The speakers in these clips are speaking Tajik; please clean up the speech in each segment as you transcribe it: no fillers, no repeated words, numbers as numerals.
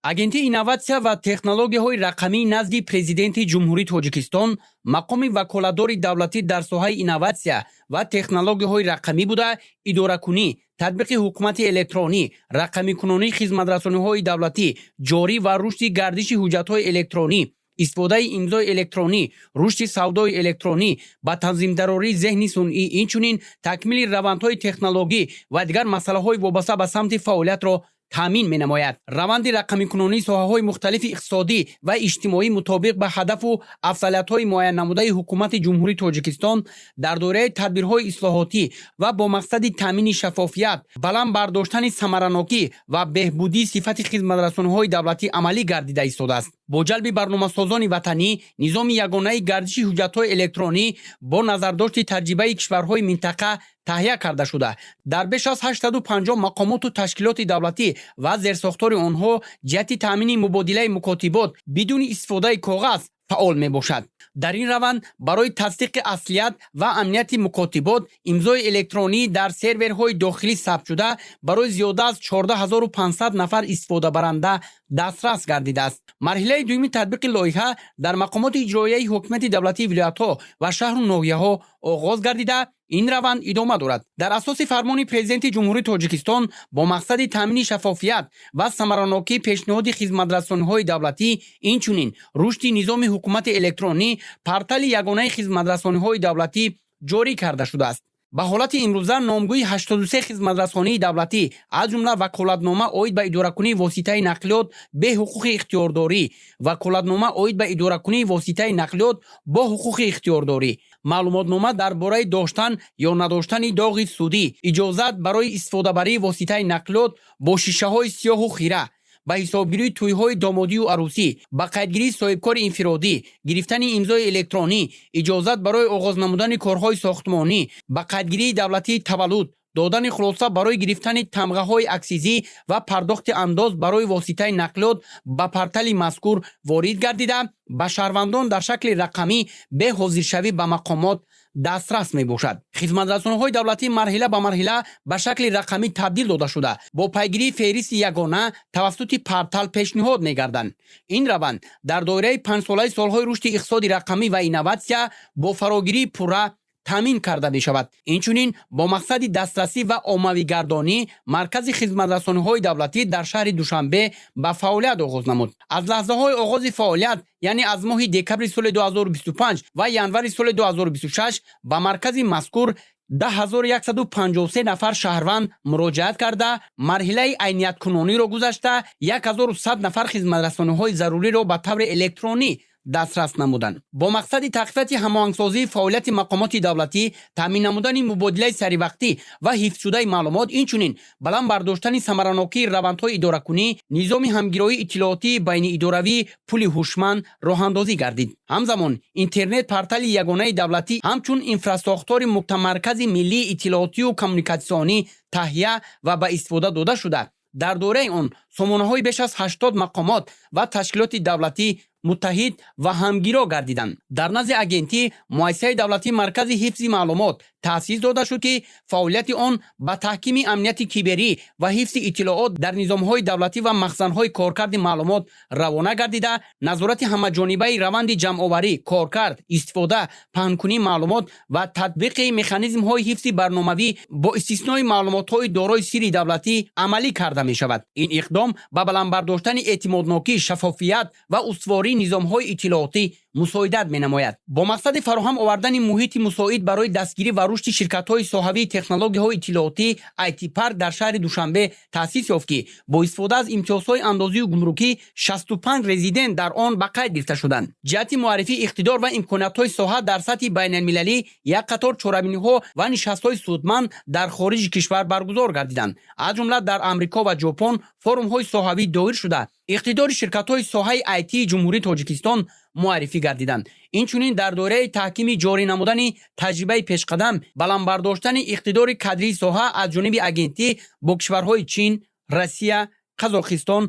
агентии инноватсия ва технологияҳои рақамӣ назди президенти ҷумҳурии Тоҷикистон мақоми ваколатдори давлатӣ дар соҳаи инноватсия ва технологияҳои рақамӣ буда, идоракунӣ, татбиқи ҳукумати электронӣ, рақамикунонии хизматрасониҳои давлатӣ, ҷорӣ ва рушди гардиши ҳуҷҷатҳои электронӣ, истифодаи имзои электронӣ, рушди савдои электронӣ, ба танзимдарории зеҳни сунъӣ, инчунин такмили равандҳои технологӣ ва дигар масъалаҳои вобаста ба самти фаъолиятро таъмин менамояд. раванди рақамикунонии соҳаҳои мухталифи иқтисодӣ ва иҷтимоӣ мутобиқ ба ҳадафу афзалиятҳои муайяннамудаи ҳукумати ҷумҳурии Тоҷикистон дар доираи тадбирҳои ислоҳотӣ ва бо мақсади таъмини шаффофият, баланд бардоштани самаранокӣ ва беҳбудии сифати хизматрасониҳои давлатӣ амалӣ гардида истодааст. бо ҷалби барномасозони ватанӣ, низоми ягонаи гардиши ҳуҷҷатҳои электронӣ бо назардошти таҷрибаи кишварҳои минтақа таҳия карда шуда, дар беш аз 850 мақомоту ташкилоти давлатӣ ва зерсохтори онҳо ҷиҳати таъмини мубодилаи мукотибот бидуни истифодаи коғаз фаъол мебошад. дар ин раванд барои тасдиқи аслият ва амнияти мукотибот имзои электронӣ дар серверҳои дохилӣ сабт шуда барои зиёда аз 14500 нафар истифодабаранда дастрас гардидааст. марҳилаи дуюми татбиқи лоиҳа дар мақомоти иҷроияи ҳокимияти давлатии вилоятҳо ва шаҳру ноҳияҳо оғоз гардида, ин раванд идома дорад. дар асоси фармони президенти ҷумҳурии Тоҷикистон бо мақсади таъмини шаффофият ва самаранокии пешниҳоди хизматрасониҳои давлатӣ, инчунин рушди низоми ҳукумати электронӣ, портали ягонаи хизматрасониҳои давлатӣ ҷорӣ карда шудааст. ба ҳолати имрӯза номгӯи 83 хизматрасонии давлатӣ, аз ҷумла ваколатнома оид ба идоракунии воситаи нақлиёт бе ҳуқуқи ихтиёрдорӣ, ваколатнома оид ба идоракунии воситаи нақлиёт бо ҳуқуқи ихтиёрдорӣ, маълумотнома дар бораи доштан ё надоштани доғи судӣ, иҷозат барои истифодабарии воситаи нақлиёт бо шишаҳои сиёҳу хира, ба ҳисобгирии тӯйҳои домодию арӯсӣ, ба қайдгирии соҳибкори инфиродӣ, гирифтани имзои электронӣ, иҷозат барои оғоз намудани корҳои сохтмонӣ, ба қайдгирии давлатии таваллуд, додани хулоса барои гирифтани тамғаҳои аксизӣ ва пардохти андоз барои воситаи нақлиёт ба портали мазкур ворид гардида, ба шаҳрвандон дар шакли рақамӣ бе ҳозиршавӣ ба мақомот дастрас мебошад. хизматрасониҳои давлатӣ марҳила ба марҳила ба шакли рақамӣ табдил дода шуда, бо пайгирии феҳристи ягона тавассути портал пешниҳод мегарданд. ин раванд дар доираи 5-солаи солҳои рушди иқтисоди рақамӣ ва инноватсия бо фарогирии пурра таъмин карда мешавад. инчунин бо мақсади дастрасӣ ва оммавигардонӣ маркази хизматрасониҳои давлатӣ дар шаҳри Душанбе ба фаъолият оғоз намуд. аз лаҳзаҳои оғози фаъолият, яъне аз моҳи декабри соли 2025 ва январи соли 2026 ба маркази мазкур 10153 нафар шаҳрванд муроҷиат карда, марҳилаи айнияткунониро гузашта 1100 нафар хизматрасониҳои заруриро ба таври электронӣ дастрас намуданд. бо мақсади тақвияти ҳамоҳангсозии фаъолияти мақомоти давлатӣ, таъмин намудани мубодилаи саривақтӣ ва ҳифзшудаи маълумот, инчунин баланд бардоштани самаранокии равандҳои идоракунӣ, низоми ҳамгироии иттилоотии байниидоравии пули ҳушманд роҳандозӣ гардид. ҳамзамон интернет портали ягонаи давлатӣ ҳамчун инфрасохтори муттамаркази миллии иттилоотию коммуникатсионӣ таҳия ва ба истифода дода шуда, дар доираи он сомонаҳои беш аз 80 мақомот ва ташкилоти давлатӣ муттаҳид ва ҳамгиро гардиданд. дар назди агентӣ муассисаи давлатӣ маркази ҳифзи маълумот таъсис дода шуд, ки фаъолияти он ба таҳкими амнияти киберӣ ва ҳифзи иттилоот дар низомҳои давлатӣ ва махзанҳои коркарди маълумот равона гардида, назорати ҳамаҷонибаи раванди ҷамъоварӣ, коркард, истифода, паҳнкунии маълумот ва татбиқи механизмҳои ҳифзи барномавӣ бо истиснои маълумотҳои дорои сирри давлатӣ амалӣ карда мешавад. ин иқдом ба баландбардоштани эътимоднокӣ, шаффофият ва устувории низомҳои иттилоотӣ мусоидат менамояд. бо мақсади фароҳам овардани муҳити мусоид барои дастгирӣ ва рушди ширкатҳои соҳавии технологияҳои иттилоотӣ, IT Park дар шаҳри Душанбе таъсис ёфт, ки бо истифода аз имтиёзҳои андозию гумрукӣ 65 резидент дар он ба қайд гирифта шуданд. ҷиҳати муаррифии иқтидор ва имкониятҳои соҳа дар сатҳи байналмилалӣ як қатор чорабиниҳо ва нишастҳои судманд дар хориҷи кишвар баргузор гардиданд. аз ҷумла дар Амрико ва Ҷопон форумҳои соҳавӣ доир шуда, иқтидори ширкатҳои соҳаи IT-ии ҷумҳурии Тоҷикистон муаррифӣ гардиданд. инчунин дар доираи таҳкими ҷорӣ намудани таҷрибаи пешқадам, баландбардоштани иқтидори кадрии соҳа аз ҷониби агентӣ бо кишварҳои Чин, Россия, Қазоқистон,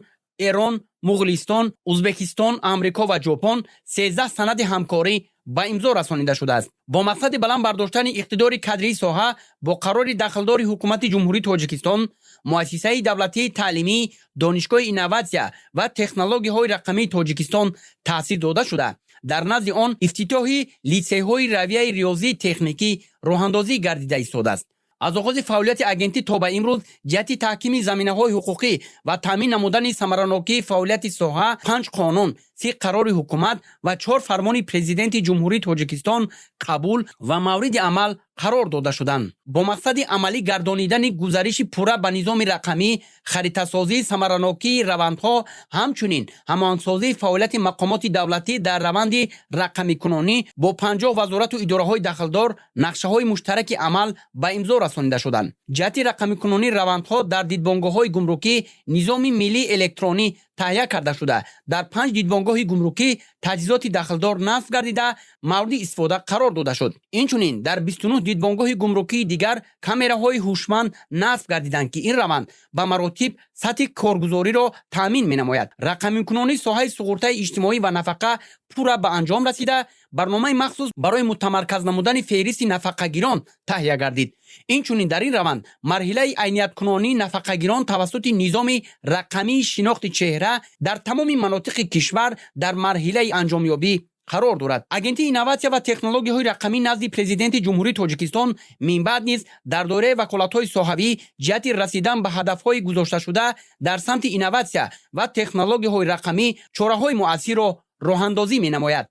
Эрон, Муғулистон, Узбекистон, Амрико ва Ҷопон 13 санади ҳамкорӣ ба имзо расонида шудааст. бо мақсади баланд бардоштани иқтидори кадрии соҳа бо қарори дахлдори ҳукумати ҷумҳурии Тоҷикистон, муассисаи давлатии таълимӣ, донишгоҳи инноватсия ва технологияҳои рақамии Тоҷикистон таъсис дода шуда, дар назди он ифтитоҳи литсейҳои равияи риёзии техникӣ роҳандозӣ гардида истодааст. аз оғози фаъолияти агентӣ то ба имрӯз ҷиҳати таҳкими заминаҳои ҳуқуқӣ ва таъмин намудани самаранокии фаъолияти соҳа 5 қонун, 30 қарори ҳукумат ва 4 фармони президенти ҷумҳурии Тоҷикистон қабул ва мавриди амал қарор дода шуданд. бо мақсади амалӣ гардонидани гузариши пурра ба низоми рақамӣ, харитасозии самаранокии равандҳо, ҳамчунин ҳамоҳангсозии фаъолияти мақомоти давлатӣ дар раванди рақамикунонӣ бо 50 вазорату идораҳои дахлдор нақшаҳои муштараки амал ба имзо расонида шуданд. ҷиҳати рақамикунонии равандҳо дар дидбонгоҳҳои гумрукӣ низоми миллии электронӣ таҳия карда шуда, дар 5 дидбонгоҳи гумрукӣ таҷҳизоти дахлдор насб гардида мавриди истифода қарор дода шуд. инчунин дар 29 дидбонгоҳи гумрукии дигар камераҳои ҳушманд насб гардиданд, ки ин раванд ба маротиб сатҳи коргузориро таъмин менамояд. рақамикунонии соҳаи суғуртаи иҷтимоӣ ва нафақа пурра ба анҷом расида, барномаи махсус барои мутамарказ намудани феҳристи нафақагирон таҳия гардид. инчунин дар ин раванд марҳилаи айнияткунонии нафақагирон тавассути низоми рақамии шинохти чеҳра дар тамоми манотиқи кишвар дар марҳилаи анҷомёбӣ қарор дорад. агентии инноватсия ва технологияҳои рақамӣ назди президенти ҷумҳурии Тоҷикистон минбаъд низ дар доираи ваколатҳои соҳавӣ ҷиҳати расидан ба ҳадафҳои гузошташуда дар самти инноватсия ва технологияҳои рақамӣ чораҳои муассирро роҳандозӣ менамояд.